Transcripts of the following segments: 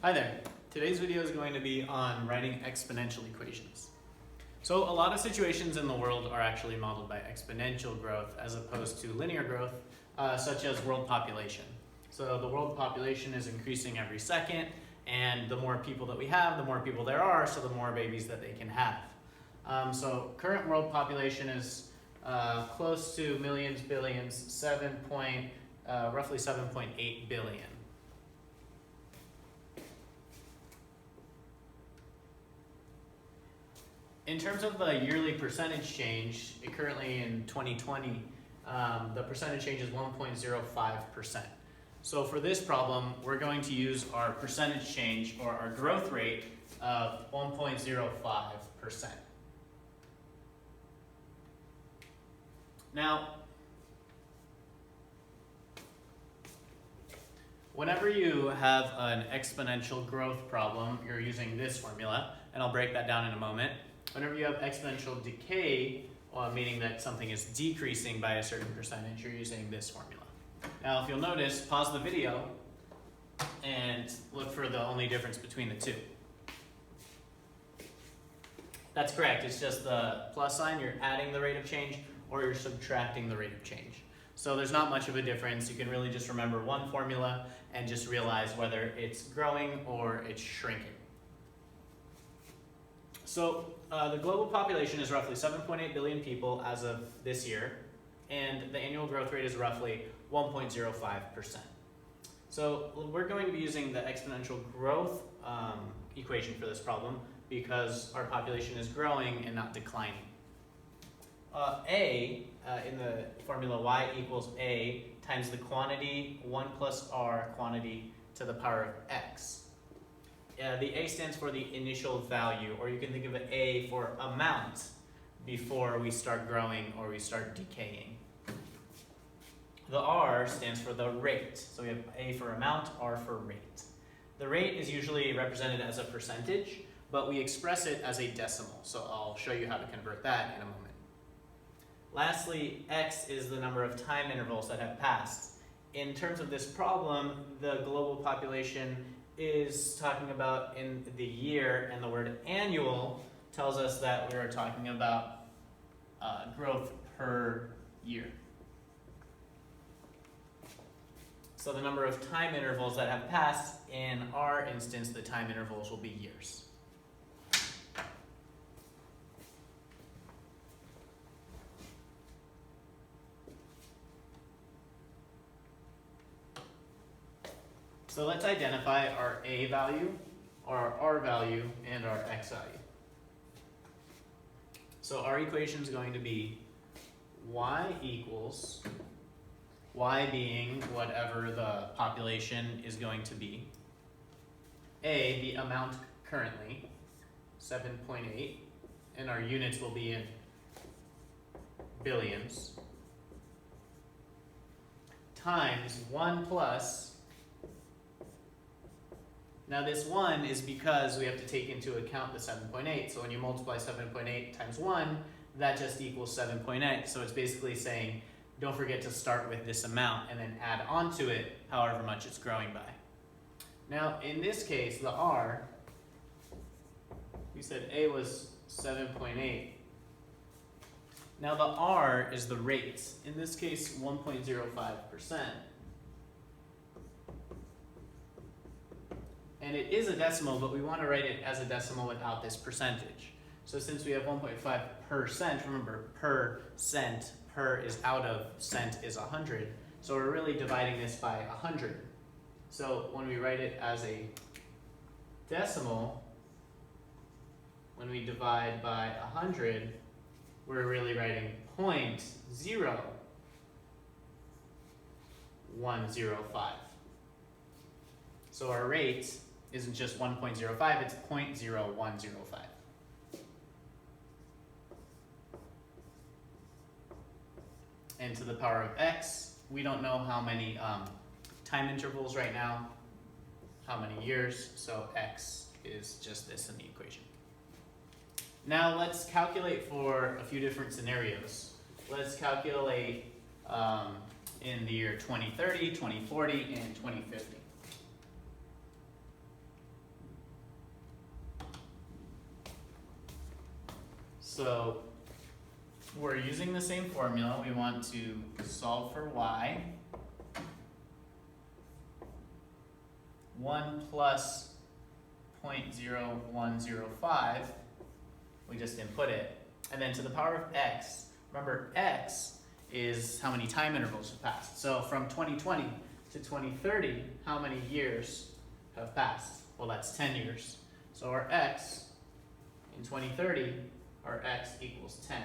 Hi there. Today's video is going to be on writing exponential equations. So a lot of situations in the world are actually modeled by exponential growth as opposed to linear growth, such as world population. So the world population is increasing every second, and the more people that we have, the more people there are, so the more babies that they can have. So current world population is close to millions, billions, roughly 7.8 billion. In terms of the yearly percentage change, currently in 2020, the percentage change is 1.05%. So for this problem, we're going to use our percentage change, or our growth rate, of 1.05%. Now, whenever you have an exponential growth problem, you're using this formula, and I'll break that down in a moment. Whenever you have exponential decay, meaning that something is decreasing by a certain percentage, you're using this formula. Now, if you'll notice, pause the video and look for the only difference between the two. That's correct, it's just the plus sign. You're adding the rate of change or you're subtracting the rate of change. So there's not much of a difference. You can really just remember one formula and just realize whether it's growing or it's shrinking. So the global population is roughly 7.8 billion people as of this year, and the annual growth rate is roughly 1.05%. So we're going to be using the exponential growth equation for this problem because our population is growing and not declining. In the formula y equals a times the quantity 1 plus r quantity to the power of x. The A stands for the initial value, or you can think of an A for amount before we start growing or we start decaying. The R stands for the rate. So we have A for amount, R for rate. The rate is usually represented as a percentage, but we express it as a decimal. So I'll show you how to convert that in a moment. Lastly, X is the number of time intervals that have passed. In terms of this problem, the global population is talking about in the year, and the word annual tells us that we are talking about growth per year. So the number of time intervals that have passed, in our instance, the time intervals will be years. So let's identify our A value, our R value, and our X value. So our equation is going to be y equals, y being whatever the population is going to be, A, the amount currently, 7.8, and our units will be in billions, times 1 plus. Now this 1 is because we have to take into account the 7.8. So when you multiply 7.8 times 1, that just equals 7.8. So it's basically saying, don't forget to start with this amount and then add onto it however much it's growing by. Now in this case, the R, we said A was 7.8. Now the R is the rate. In this case, 1.05%. And it is a decimal, but we want to write it as a decimal without this percentage. So since we have 1.5%, remember percent, per is out of, cent is 100. So we're really dividing this by 100. So when we write it as a decimal, when we divide by 100, we're really writing 0.0105. So our rate isn't just 1.05, it's 0.0105. And to the power of x, we don't know how many time intervals right now, how many years, so x is just this in the equation. Now let's calculate for a few different scenarios. Let's calculate in the year 2030, 2040, and 2050. So we're using the same formula. We want to solve for y. 1 plus 0.0105, we just input it. And then to the power of x, remember x is how many time intervals have passed. So from 2020 to 2030, how many years have passed? Well, that's 10 years. So our x in 2030, our x equals 10.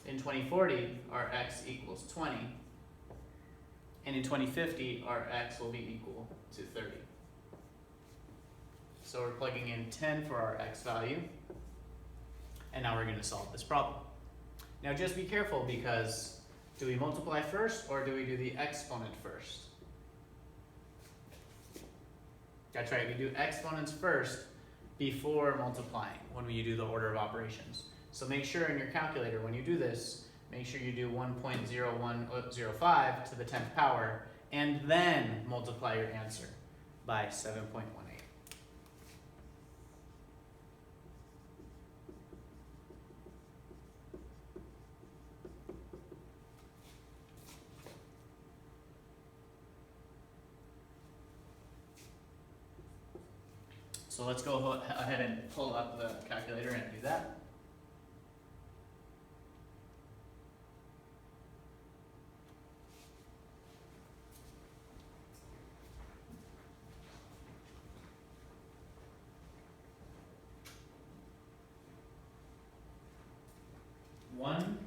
In 2040, our x equals 20. And in 2050, our x will be equal to 30. So we're plugging in 10 for our x value. And now we're going to solve this problem. Now just be careful, because do we multiply first or do we do the exponent first? That's right, we do exponents first before multiplying when we do the order of operations. So make sure in your calculator when you do this, make sure you do 1.0105 to the 10th power and then multiply your answer by 7.18. So let's go ahead and pull up the calculator and do that. One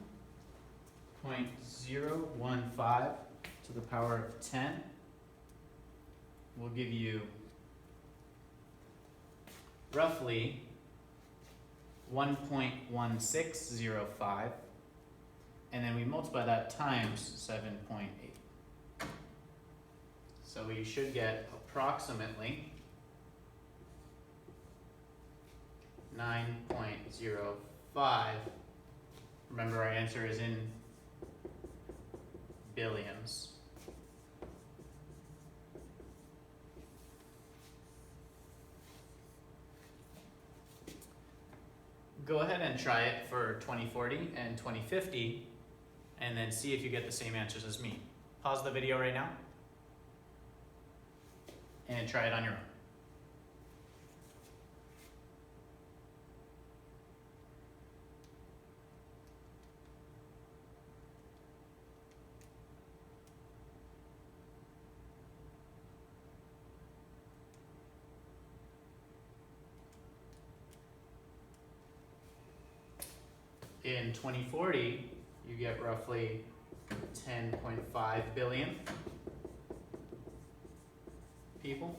0.015 to the power of 10 will give you roughly 1.1605, and then we multiply that times 7.8. So we should get approximately 9.05. Remember, our answer is in billions. Go ahead and try it for 2040 and 2050, and then see if you get the same answers as me. Pause the video right now and try it on your own. In 2040, you get roughly 10.5 billion people.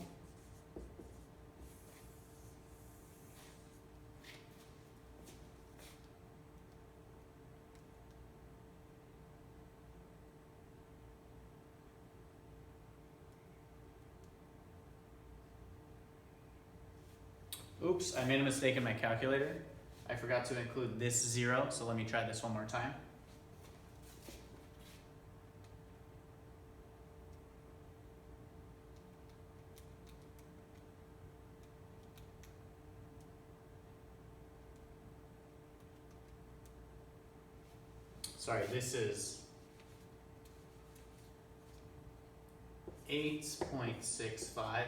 Oops, I made a mistake in my calculator. I forgot to include this 0, so let me try this one more time. Sorry, this is 8.65.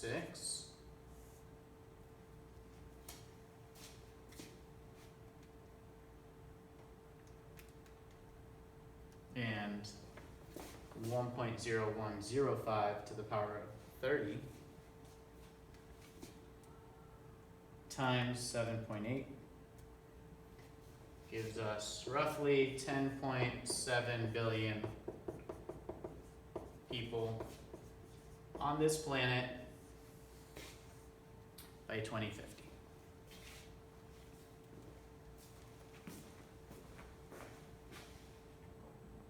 .6 and 1.0105 to the power of 30 times 7.8 gives us roughly 10.7 billion people on this planet by 2050.